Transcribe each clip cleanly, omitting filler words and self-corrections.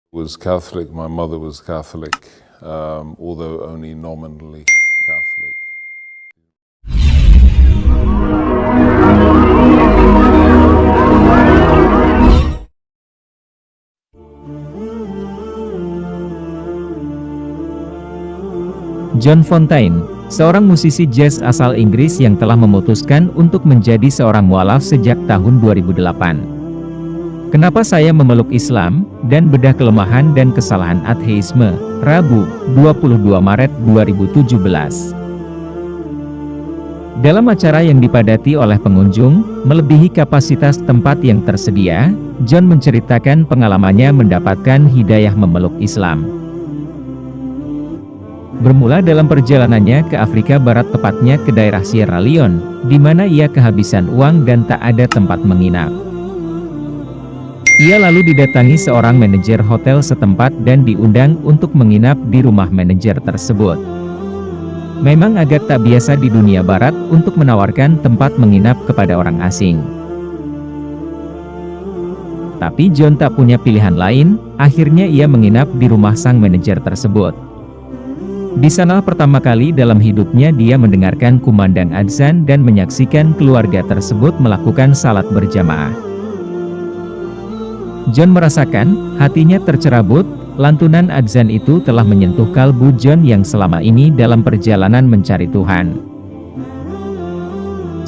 Was Catholic. My mother was Catholic, although only nominally Catholic. John Fontane, seorang musisi jazz asal Inggris yang telah memutuskan untuk menjadi seorang mualaf sejak tahun 2008. Kenapa saya memeluk Islam, dan bedah kelemahan dan kesalahan ateisme, Rabu, 22 Maret 2017. Dalam acara yang dipadati oleh pengunjung, melebihi kapasitas tempat yang tersedia, John menceritakan pengalamannya mendapatkan hidayah memeluk Islam. Bermula dalam perjalanannya ke Afrika Barat, tepatnya ke daerah Sierra Leone, di mana ia kehabisan uang dan tak ada tempat menginap. Ia lalu didatangi seorang manajer hotel setempat dan diundang untuk menginap di rumah manajer tersebut. Memang agak tak biasa di dunia barat untuk menawarkan tempat menginap kepada orang asing. Tapi John tak punya pilihan lain, akhirnya ia menginap di rumah sang manajer tersebut. Di sana pertama kali dalam hidupnya dia mendengarkan kumandang adzan dan menyaksikan keluarga tersebut melakukan salat berjamaah. John merasakan, hatinya tercerabut, lantunan adzan itu telah menyentuh kalbu John yang selama ini dalam perjalanan mencari Tuhan.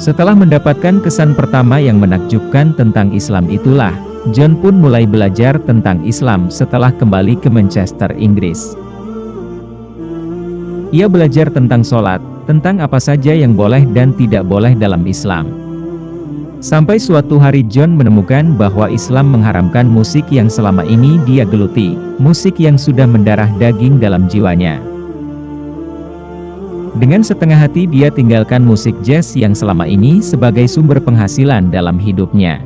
Setelah mendapatkan kesan pertama yang menakjubkan tentang Islam itulah, John pun mulai belajar tentang Islam setelah kembali ke Manchester, Inggris. Ia belajar tentang sholat, tentang apa saja yang boleh dan tidak boleh dalam Islam. Sampai suatu hari John menemukan bahwa Islam mengharamkan musik yang selama ini dia geluti, musik yang sudah mendarah daging dalam jiwanya. Dengan setengah hati dia tinggalkan musik jazz yang selama ini sebagai sumber penghasilan dalam hidupnya.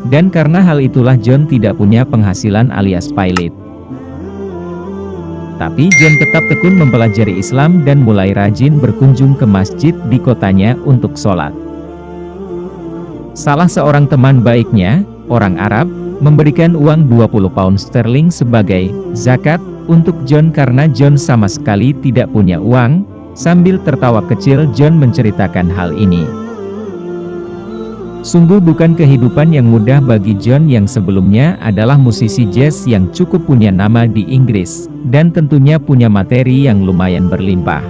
Dan karena hal itulah John tidak punya penghasilan alias pilot. Tapi John tetap tekun mempelajari Islam dan mulai rajin berkunjung ke masjid di kotanya untuk sholat. Salah seorang teman baiknya, orang Arab, memberikan uang 20 pound sterling sebagai zakat untuk John karena John sama sekali tidak punya uang. Sambil tertawa kecil John menceritakan hal ini. Sungguh bukan kehidupan yang mudah bagi John yang sebelumnya adalah musisi jazz yang cukup punya nama di Inggris, dan tentunya punya materi yang lumayan berlimpah.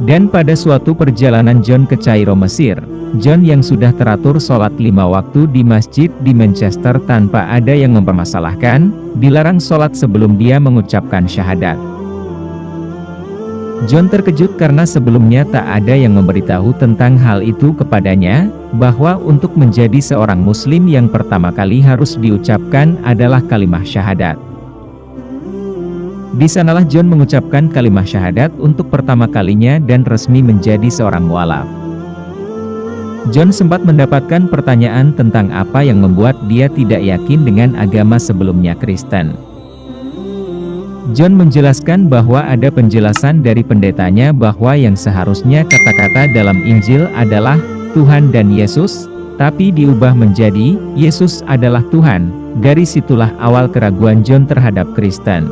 Dan pada suatu perjalanan John ke Kairo, Mesir, John yang sudah teratur sholat 5 waktu di masjid di Manchester tanpa ada yang mempermasalahkan, dilarang sholat sebelum dia mengucapkan syahadat. John terkejut karena sebelumnya tak ada yang memberitahu tentang hal itu kepadanya, bahwa untuk menjadi seorang muslim yang pertama kali harus diucapkan adalah kalimah syahadat. Di sanalah John mengucapkan kalimah syahadat untuk pertama kalinya dan resmi menjadi seorang mualaf. John sempat mendapatkan pertanyaan tentang apa yang membuat dia tidak yakin dengan agama sebelumnya Kristen. John menjelaskan bahwa ada penjelasan dari pendetanya bahwa yang seharusnya kata-kata dalam Injil adalah Tuhan dan Yesus, tapi diubah menjadi Yesus adalah Tuhan. Dari situlah awal keraguan John terhadap Kristen.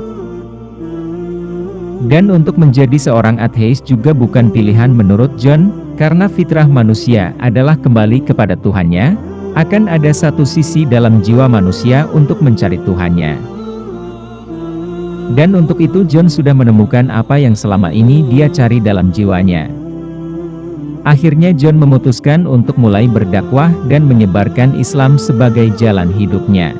Dan untuk menjadi seorang ateis juga bukan pilihan menurut John, karena fitrah manusia adalah kembali kepada Tuhannya. Akan ada satu sisi dalam jiwa manusia untuk mencari Tuhannya. Dan untuk itu John sudah menemukan apa yang selama ini dia cari dalam jiwanya. Akhirnya John memutuskan untuk mulai berdakwah dan menyebarkan Islam sebagai jalan hidupnya.